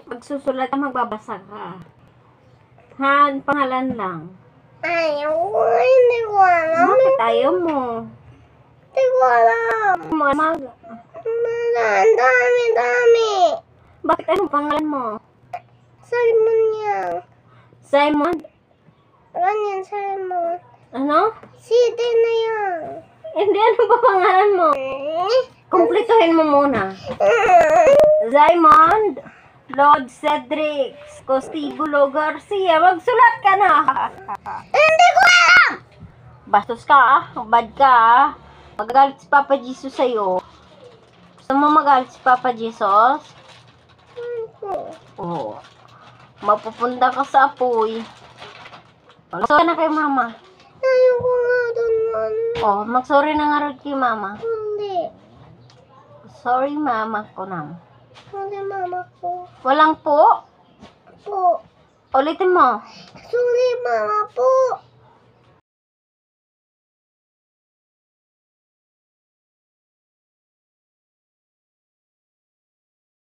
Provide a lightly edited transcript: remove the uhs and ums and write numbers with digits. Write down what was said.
Magsusulat ka, magbabasa ka. Han, pangalan lang. Ayaw ko, hindi ko alam. Bakit ayaw mo? Hindi ko alam. Ang dami. Bakit anong pangalan mo? Simon yan. Simon? Ganyan, Simon. Ano? City na yan. Hindi, ano ba pangalan mo? Kumpletuhin mo muna. Simon Lord Cedric Costibulo Garcia. Magsulat ka na. Hindi ko alam. Bastos ka, ah. Bad ka, ah. Magagalit si Papa Jesus sa'yo. Gusto mo magalit si Papa Jesus? Oo. Mapupunta ka sa apoy. Magsorry na kay Mama. Ayaw ko nga doon, man. Oh, magsorry na nga rin kay Mama. Hindi. Sorry, Mama ko na. Hindi, mama ko. Walang po? Po. Ulitin mo. Sorry, mama po.